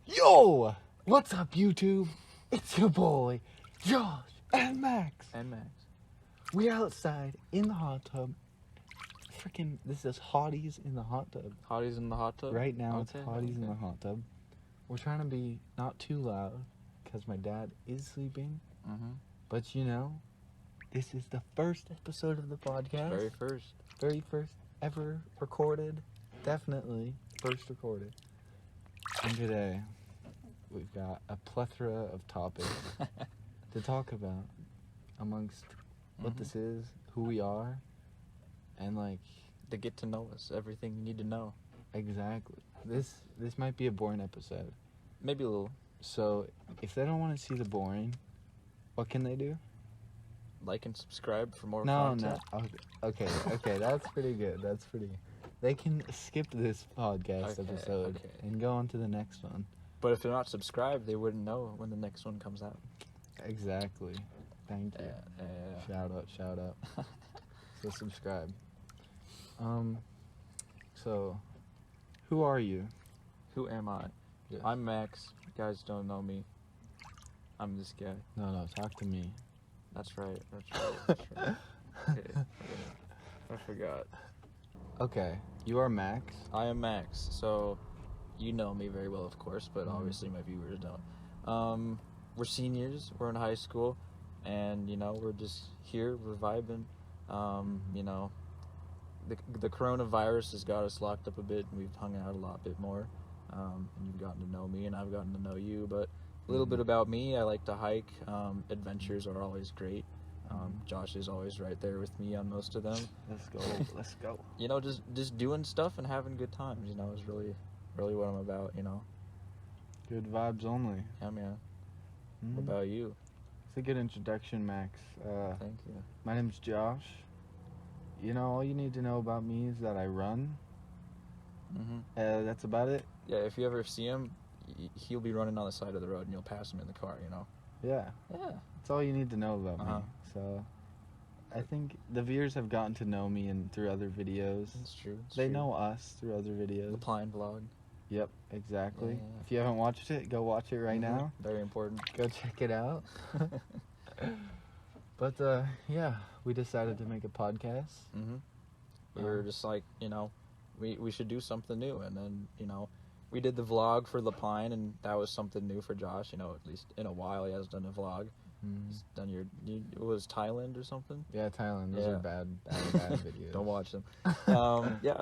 Yo! What's up, YouTube? It's your boy, Josh and Max. We outside in the hot tub. Freaking, this is Hotties in the hot tub. Hotties in the hot tub? Right now, it's Hotties in the hot tub. We're trying to be not too loud because my dad is sleeping. Mm-hmm. But you know, this is the first episode of the podcast. Very first ever recorded. Definitely first recorded. And today, we've got a plethora of topics to talk about amongst what this is, who we are, and like... To get to know us, everything you need to know. Exactly. This might be a boring episode. Maybe a little. So, if they don't want to see the boring, what can they do? Like and subscribe for more content. No. Okay, that's pretty good. They can skip this podcast episode and go on to the next one. But if they're not subscribed, they wouldn't know when the next one comes out. Exactly. Thank you. Yeah. Shout out. So subscribe. So, who are you? Who am I? Yeah. I'm Max. You guys don't know me. I'm this guy. No, talk to me. That's right. Okay. I forgot. Okay, you are Max. I am Max. So, you know me very well, of course, but obviously my viewers don't. We're seniors. We're in high school, and we're just here. We're vibing. The coronavirus has got us locked up a bit, and we've hung out a lot bit more. And you've gotten to know me, and I've gotten to know you. But a little bit about me: I like to hike. Adventures are always great. Josh is always right there with me on most of them. Let's go. Just doing stuff and having good times. Is really what I'm about. Good vibes only. Yeah, man. What about you? It's a good introduction, Max. Thank you. My name's Josh. All you need to know about me is that I run. That's about it. Yeah, if you ever see him, he'll be running on the side of the road, and you'll pass him in the car. Yeah. That's all you need to know about me. Uh-huh. So, I think the viewers have gotten to know me through other videos. That's true. They know us through other videos. The Pine vlog. Yep, exactly. Yeah. If you haven't watched it, go watch it right now. Very important. Go check it out. But, we decided to make a podcast. We were just like, we should do something new. And then, we did the vlog for the Pine, and that was something new for Josh. At least in a while he has done a vlog. He's done it was Thailand or something? Yeah, Thailand. Those are bad videos. Don't watch them.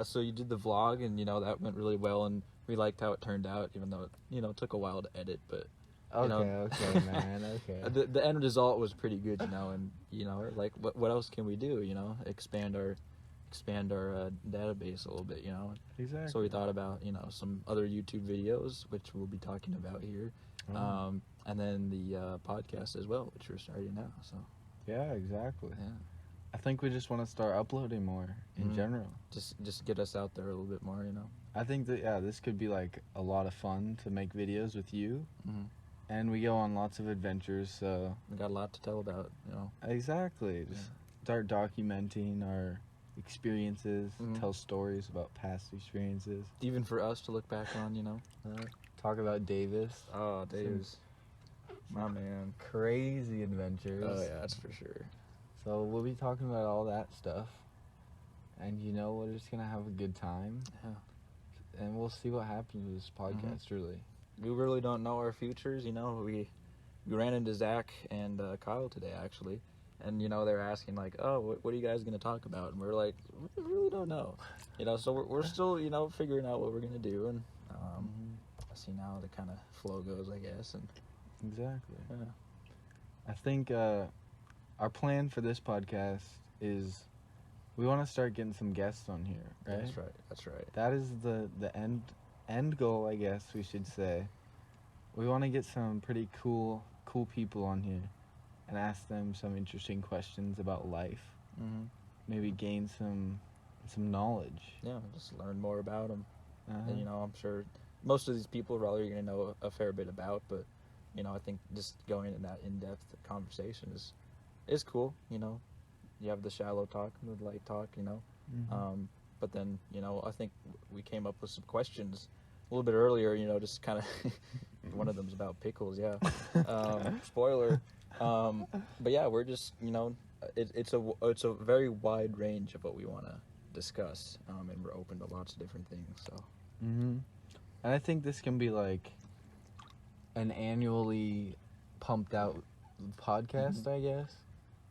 So you did the vlog, and, that went really well, and we liked how it turned out, even though it, took a while to edit, but... Okay, man. Okay. The end result was pretty good, and like what else can we do? Expand our database a little bit, Exactly. So we thought about some other YouTube videos, which we'll be talking about here, and then the podcast as well, which we're starting now. So yeah, exactly. Yeah. I think we just want to start uploading more in general. Just get us out there a little bit more, I think that this could be like a lot of fun to make videos with you. And we go on lots of adventures, so... We got a lot to tell about, Exactly. Just start documenting our experiences, tell stories about past experiences. Even for us to look back on, Talk about Davis. Oh, Davis. My man. Crazy adventures. Oh, yeah, that's for sure. So we'll be talking about all that stuff. And, we're just going to have a good time. Yeah. And we'll see what happens with this podcast, really. We really don't know our futures, We ran into Zach and Kyle today, actually, and they were asking like, "Oh, what are you guys gonna talk about?" And we're like, "We really don't know," So we're still figuring out what we're gonna do, and I see now the kind of flow goes, I guess, and exactly. Yeah. I think our plan for this podcast is we want to start getting some guests on here, right? That's right. That is the end goal, I guess we should say. We want to get some pretty cool people on here and ask them some interesting questions about life. Maybe gain some knowledge. Yeah, just learn more about them. And I'm sure most of these people probably you're gonna know a fair bit about, but I think just going in that in-depth conversation is cool. You have the shallow talk and the light talk. But then, I think we came up with some questions a little bit earlier, just kind of one of them's about pickles. Yeah. Spoiler. But yeah, we're just it's a very wide range of what we want to discuss, and we're open to lots of different things. So. Mm-hmm. And I think this can be like an annually pumped out podcast, I guess.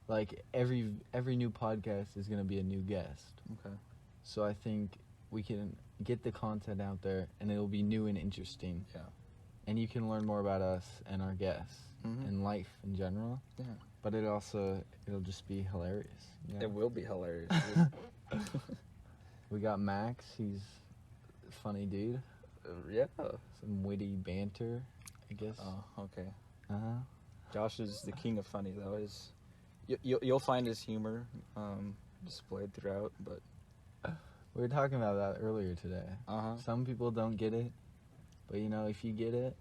Like every new podcast is gonna be a new guest. Okay. So I think we can get the content out there, and it'll be new and interesting. Yeah. And you can learn more about us and our guests and life in general. Yeah. But it'll just be hilarious. You know? It will be hilarious. We got Max. He's a funny dude. Yeah. Some witty banter, I guess. Oh, okay. Josh is the king of funny, though. You'll find his humor displayed throughout, but we were talking about that earlier today. Some people don't get it, but if you get it,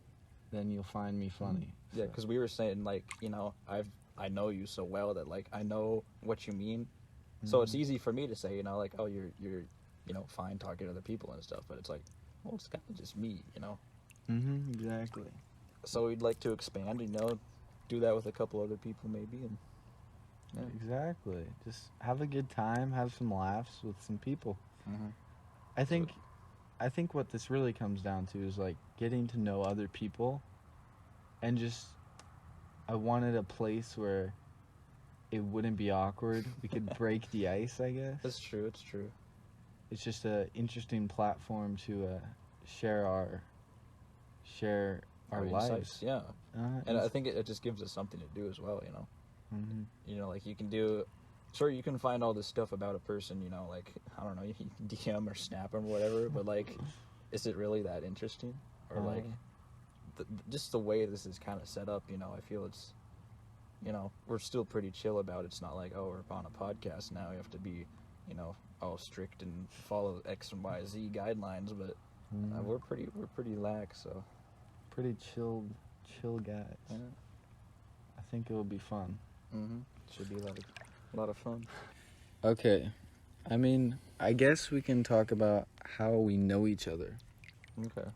then you'll find me funny. Yeah, because we were saying I know you so well that I know what you mean, so it's easy for me to say oh you're fine talking to other people and stuff, but it's like, well, it's kind of just me, Exactly. So we'd like to expand, do that with a couple other people maybe, and yeah. Exactly. Just have a good time, have some laughs with some people. I think what this really comes down to is getting to know other people, and just I wanted a place where it wouldn't be awkward. We could break the ice, I guess. It's true. It's true. It's just an interesting platform to share our lives. Insights, yeah. And I think it just gives us something to do as well, you can do, sure, you can find all this stuff about a person, I don't know, you can DM or snap them or whatever, but is it really that interesting? Or just the way this is kind of set up, I feel it's, we're still pretty chill about it. It's not like, oh, we're on a podcast now, you have to be, all strict and follow X and Y, Z guidelines, but we're pretty lax, so. Pretty chill guys. Yeah. I think it will be fun. Should be a lot of fun. Okay. I mean, I guess we can talk about how we know each other. Okay.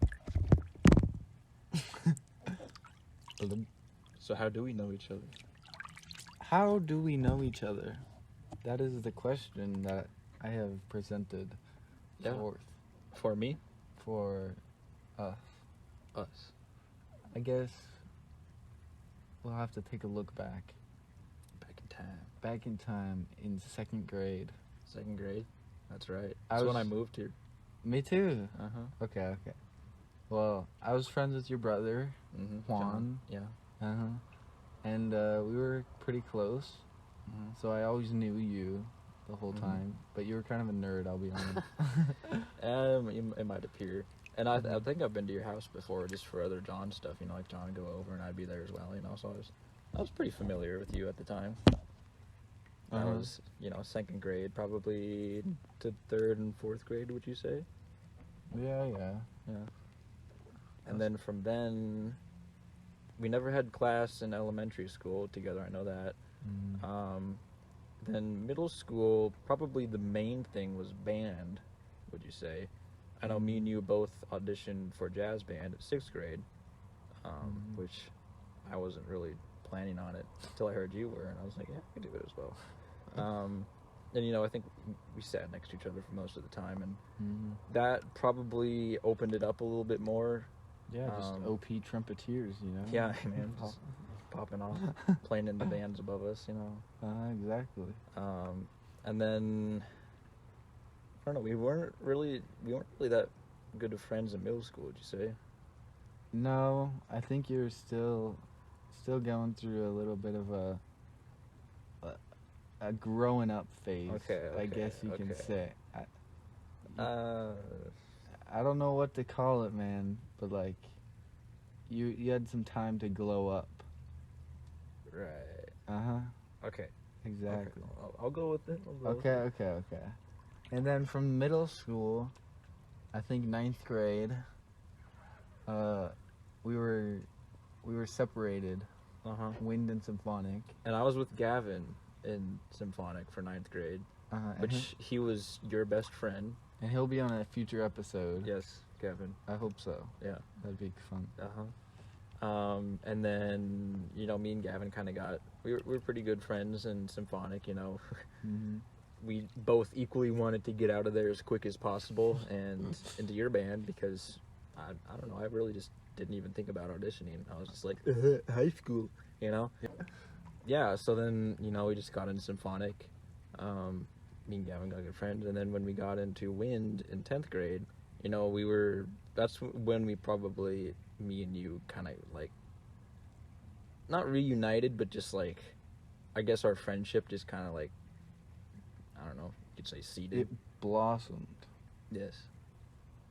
So how do we know each other? How do we know each other? That is the question that I have presented forth. For me? For us. Us. I guess we'll have to take a look back. Back in time in second grade. Second grade? That's right. That's when I moved here. Me too. Okay. Well, I was friends with your brother, Juan. John. Yeah. And we were pretty close. So I always knew you the whole time. But you were kind of a nerd, I'll be honest. It might appear. And I think I've been to your house before just for other John stuff, John would go over and I'd be there as well, so I was pretty familiar with you at the time. I was, second grade, probably to third and fourth grade, would you say? Yeah. And then from then, we never had class in elementary school together, I know that. Then middle school, probably the main thing was band, would you say? I know me and you both auditioned for jazz band at 6th grade, which I wasn't really planning on it until I heard you were, and I was like, yeah, I can do it as well. And I think we sat next to each other for most of the time, and that probably opened it up a little bit more. Yeah, just OP trumpeters, Yeah, man, just popping off, playing in the bands above us, Exactly. And then I don't know. We weren't really that good of friends in middle school. Would you say? No, I think you're still going through a little bit of a growing up phase. Okay, I guess you can say. I don't know what to call it, man. But you had some time to glow up. Right. Okay. Exactly. Okay. I'll go with it. Okay. And then from middle school, I think 9th grade, we were separated. Wind and symphonic. And I was with Gavin in symphonic for 9th grade, which he was your best friend. And he'll be on a future episode. Yes, Gavin. I hope so. Yeah, that'd be fun. And then, you know, me and Gavin kind of we were pretty good friends in Symphonic, you know. Mm-hmm. We both equally wanted to get out of there as quick as possible and into your band because, I don't know, I really just didn't even think about auditioning. I was just like, high school, you know? Yeah, so then, you know, we just got into Symphonic. Me and Gavin got good friends, and then when we got into Wind in 10th grade, you know, that's when we probably, me and you kind of, like, not reunited, but just, like, I guess our friendship just kind of, like, I don't know, you could say seeded. It blossomed. Yes.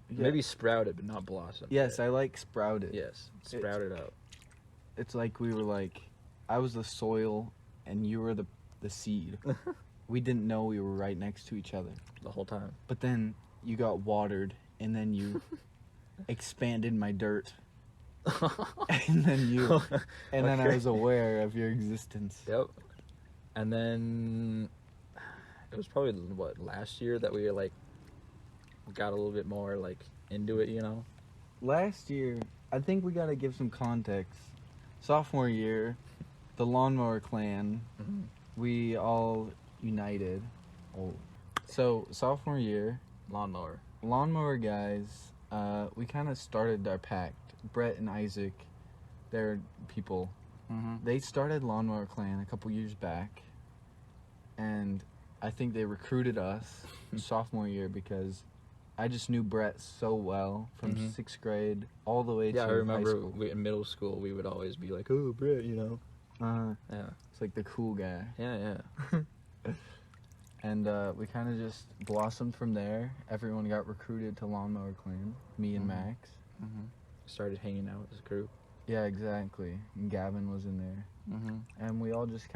Yeah. Maybe sprouted, but not blossomed. Yes, I like sprouted. Yes, sprouted out. It's like we were like, I was the soil, and you were the seed. We didn't know we were right next to each other The whole time. But then you got watered, and then you expanded my dirt, and then I was aware of your existence. Yep. And then it was probably last year that we like got a little bit more like into it, you know. Last year, I think we got to give some context. Sophomore year, the Lawnmower Clan, we all united. Oh. So sophomore year, Lawnmower guys, we kind of started our pact. Brett and Isaac, they're people. They started Lawnmower Clan a couple years back, and I think they recruited us sophomore year because I just knew Brett so well from 6th grade all the way to high school. Yeah, I remember in middle school we would always be like, "Oh, Brett," you know. Yeah. It's like the cool guy. Yeah. And we kind of just blossomed from there. Everyone got recruited to Lawnmower Clan, me and Max. Started hanging out as a group. Yeah, exactly. And Gavin was in there. And we all just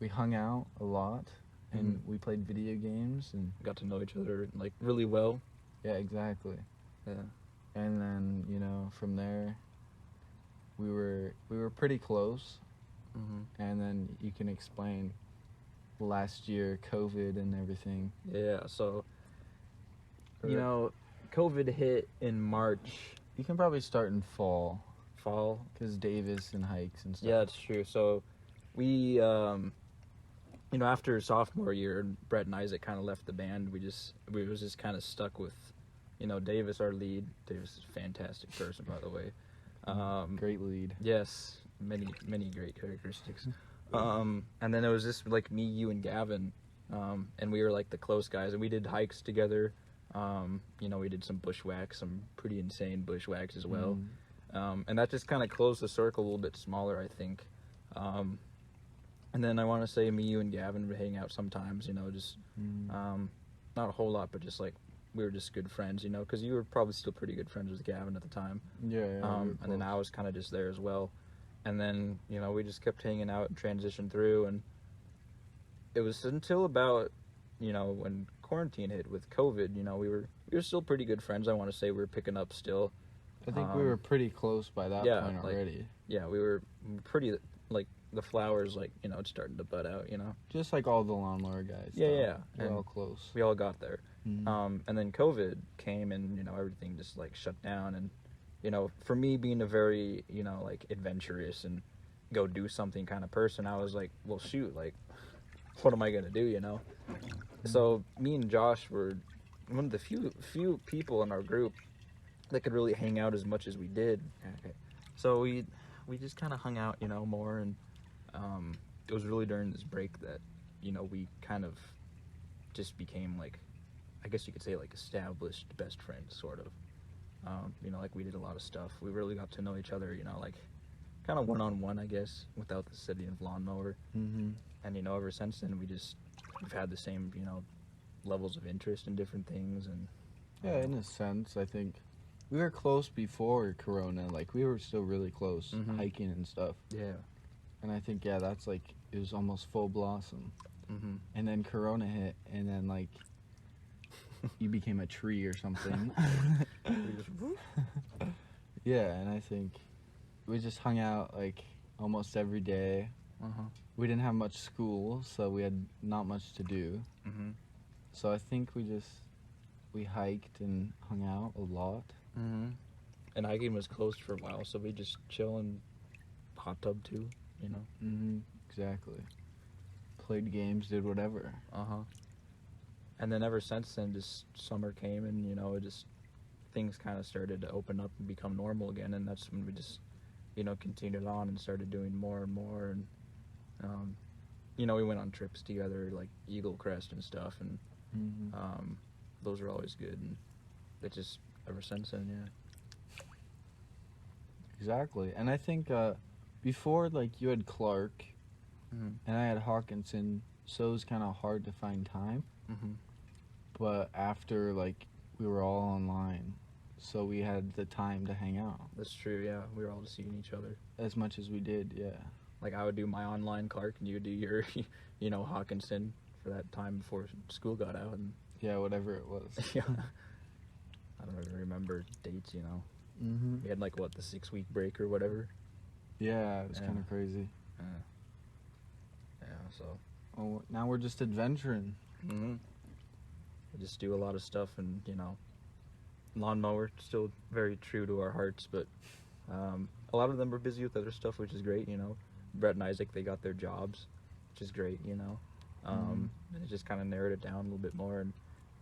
we hung out a lot, and we played video games and got to know each other like really well. Yeah, exactly. Yeah. And then, you know, from there we were pretty close. And then you can explain last year, COVID and everything. Yeah, so you know, COVID hit in March. You can probably start in fall. Because Davis and hikes and stuff. Yeah, it's true. So we, you know, after sophomore year, Brett and Isaac kind of left the band. We was just kind of stuck with, you know, Davis, our lead. Davis is a fantastic person, by the way. Great lead. Yes, many great characteristics. And then it was just like me, you, and Gavin, and we were like the close guys, and we did hikes together. You know, we did some bushwhacks, some pretty insane bushwhacks as well. And that just kind of closed the circle a little bit smaller, I think. And then I want to say me, you, and Gavin would hang out sometimes, you know, just not a whole lot, but just like we were just good friends, you know, because you were probably still pretty good friends with Gavin at the time. Yeah. And then I was kind of just there as well. And then, you know, we just kept hanging out and transitioned through, and it was until about, you know, when quarantine hit with COVID, you know, we were still pretty good friends. I want to say we were picking up still. I think we were pretty close by that point already. Yeah, we were pretty, like, the flowers, like, you know, it's starting to bud out, you know. Just like all the Lawnmower guys. Yeah. We're all close. We all got there. And then COVID came, and, you know, everything just, like, shut down. And, you know, for me being a very, you know, like, adventurous and go do something kind of person, I was like, well, shoot, like, what am I going to do, you know? So me and Josh were one of the few people in our group that could really hang out as much as we did. Okay. So we just kind of hung out, you know, more, and it was really during this break that, you know, we kind of just became, like, I guess you could say, like, established best friends, sort of. You know, like, we did a lot of stuff. We really got to know each other, you know, like, kind of one-on-one, I guess, without the city of Lawnmower. And, you know, ever since then, we've had the same, you know, levels of interest in different things. And yeah, in a sense, I think we were close before Corona. Like, we were still really close, hiking and stuff. Yeah. And I think, yeah, that's, like, it was almost full blossom. And then Corona hit, and then, like, you became a tree or something. Yeah, and I think we just hung out, like, almost every day. We didn't have much school, so we had not much to do. So I think we hiked and hung out a lot. And hiking was closed for a while, so we just chill and hot tub too, you know. Mm-hmm. Exactly. Played games, did whatever. And then ever since then, just summer came, and you know, it just things kind of started to open up and become normal again, and that's when we just, you know, continued on and started doing more and more, and you know, we went on trips together like Eagle Crest and stuff, and those were always good, and it just ever since then, yeah. Exactly. And I think before, like, you had Clark and I had Hawkinson, so it was kind of hard to find time. But after, like, we were all online, so we had the time to hang out. That's true, yeah. We were all just seeing each other. As much as we did, yeah. Like, I would do my online Clark, and you would do your, you know, Hawkinson for that time before school got out. And yeah, whatever it was. Yeah. I don't even remember dates, you know. We had, like, what, the 6-week break or whatever? Yeah, it was kind of crazy. Yeah, so. Oh, now we're just adventuring. We just do a lot of stuff, and, you know, lawnmower, still very true to our hearts, but a lot of them are busy with other stuff, which is great, you know. Brett and Isaac, they got their jobs, which is great, you know. And it just kind of narrowed it down a little bit more, and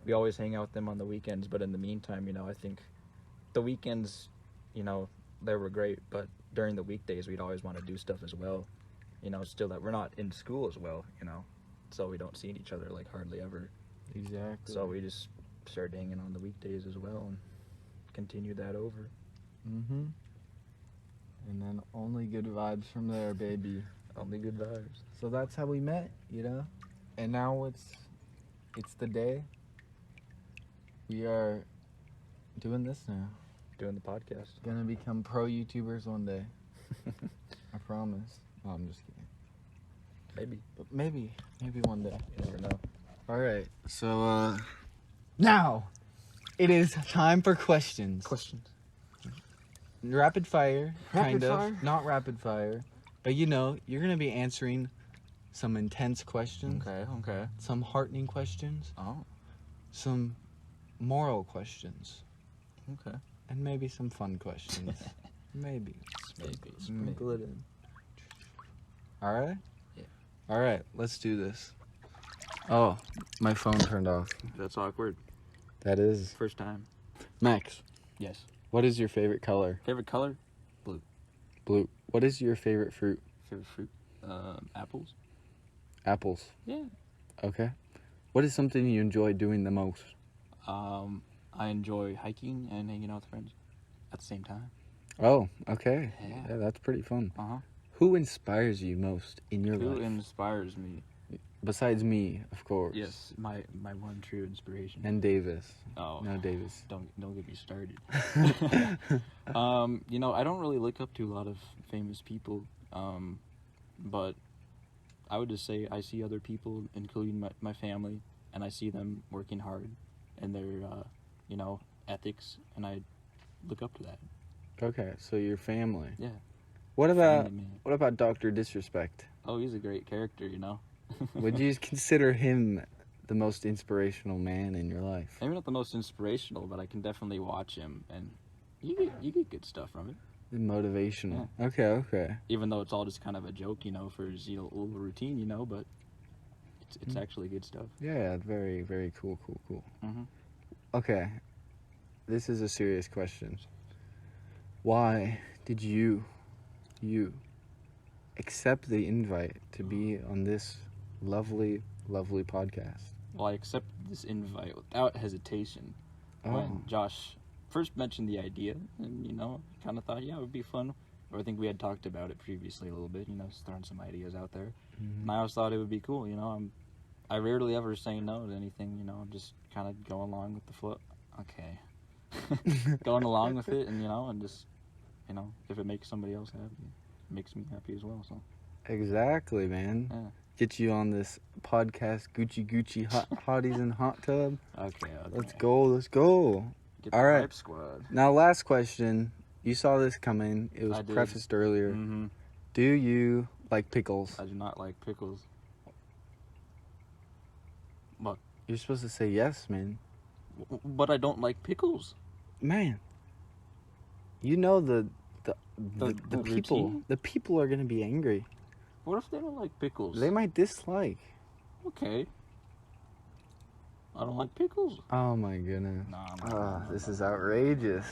we always hang out with them on the weekends, but in the meantime, you know, I think the weekends, you know, they were great, but during the weekdays, we'd always want to do stuff as well, you know, still that we're not in school as well, you know, so we don't see each other, like, hardly ever. Exactly. So we just started hanging on the weekdays as well and continued that over. And then only good vibes from there, baby. Only good vibes. So that's how we met, you know? And now it's the day. We are doing this now. Doing the podcast. Gonna become pro YouTubers one day. I promise. No, I'm just kidding. Maybe. But maybe one day. You never know. Alright, so now it is time for questions. Rapid fire, kind of. Not rapid fire. But you know, you're gonna be answering some intense questions. Okay. Some heartening questions. Oh. Some moral questions. Okay. And maybe some fun questions. Maybe. Sprinkle it in. Alright? Yeah. Alright, let's do this. Oh, my phone turned off. That's awkward. That is. First time. Max, Yes. what is your favorite color? Favorite color? Blue. What is your favorite fruit? Favorite fruit? Apples. Apples. Yeah. Okay. What is something you enjoy doing the most? I enjoy hiking and hanging out with friends at the same time. Oh, okay. Yeah. That's pretty fun. Uh-huh. Who inspires you most in your life? Who inspires me? Besides me, of course. Yes, my one true inspiration. And Davis. Oh. No, Davis. Don't get me started. You know, I don't really look up to a lot of famous people, but I would just say I see other people, including my family, and I see them working hard and their, you know, ethics, and I look up to that. Okay, so your family. Yeah. What about Family, man. what about Dr. Disrespect? Oh, he's a great character, you know. Would you consider him the most inspirational man in your life? Maybe not the most inspirational, but I can definitely watch him, and you get good stuff from it. Motivational. Yeah. Okay. Even though it's all just kind of a joke, you know, for his little routine, you know, but it's actually good stuff. Yeah, very, very cool. Mm-hmm. Okay, this is a serious question. Why did you accept the invite to be on this lovely podcast? Well, I accepted this invite without hesitation when Josh first mentioned the idea, and, you know, kind of thought, yeah, it would be fun. Or I think we had talked about it previously a little bit, you know, just throwing some ideas out there. And I always thought it would be cool, you know. I rarely ever say no to anything, you know. I'm just kind of going along with the flow. Okay. Going along with it, and, you know, and just, you know, if it makes somebody else happy, it makes me happy as well, so. Exactly, man. Yeah. Get you on this podcast, Gucci Hotties and Hot Tub. Okay. Let's go. Get the All right. hype squad. Now, last question. You saw this coming. It was I did. prefaced earlier. Mm-hmm. Do you like pickles? I do not like pickles. But You're supposed to say yes, man. But I don't like pickles. Man. You know the people. routine? The people are gonna be angry. What if they don't like pickles? They might dislike. Okay. I don't like pickles. Oh my goodness. No, This is outrageous.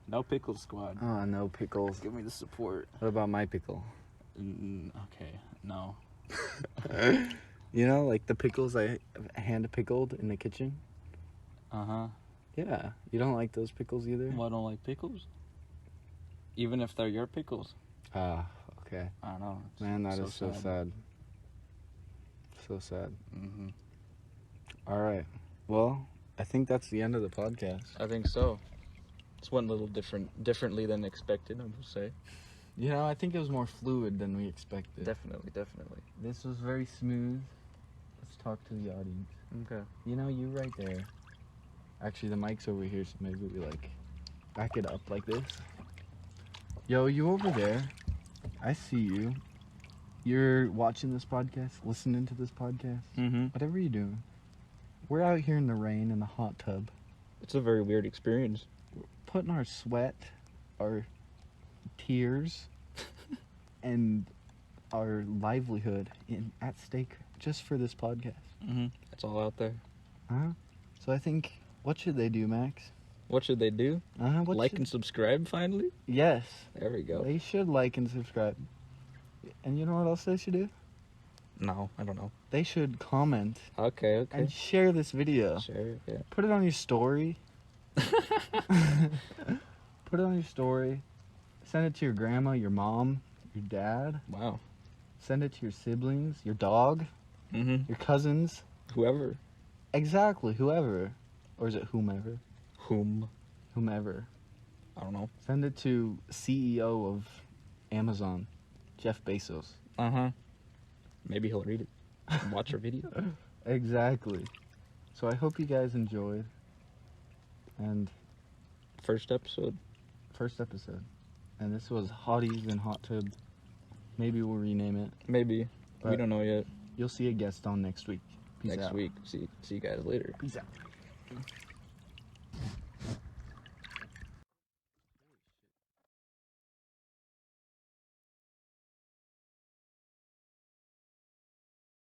No pickles, squad. Oh, no pickles. Give me the support. What about my pickle? Okay, no. You know, like the pickles I hand pickled in the kitchen? Uh-huh. Yeah. You don't like those pickles either? Well, I don't like pickles. Even if they're your pickles. Okay. I don't know. Man, that is so sad. So sad. Mm-hmm. All right. Well, I think that's the end of the podcast. I think so. This went a little differently than expected, I will say. You know, I think it was more fluid than we expected. Definitely. This was very smooth. Let's talk to the audience. Okay. You know, you right there. Actually, the mic's over here, so maybe we, like, back it up like this. Yo, you over there. I see you. You're watching this podcast, listening to this podcast. Mm-hmm. Whatever you're doing. We're out here in the rain in the hot tub. It's a very weird experience. Putting our sweat, our tears, and our livelihood at stake just for this podcast. Mm-hmm. It's all out there. So I think, what should they do, Max? What should they do? Like and subscribe, finally? Yes. There we go. They should like and subscribe. And you know what else they should do? No, I don't know. They should comment. Okay. And share this video. Share it, yeah. Put it on your story. Put it on your story. Send it to your grandma, your mom, your dad. Wow. Send it to your siblings, your dog, Mm-hmm. your cousins. Whoever. Exactly, whoever. Or is it whomever? Whomever. I don't know. Send it to CEO of Amazon, Jeff Bezos. Uh-huh. Maybe he'll read it and watch our video. Exactly. So I hope you guys enjoyed. And First episode. And this was Hotties and Hot Tub. Maybe we'll rename it. Maybe. But we don't know yet. You'll see a guest on next week. Peace Next out. week. See you guys later. Peace out.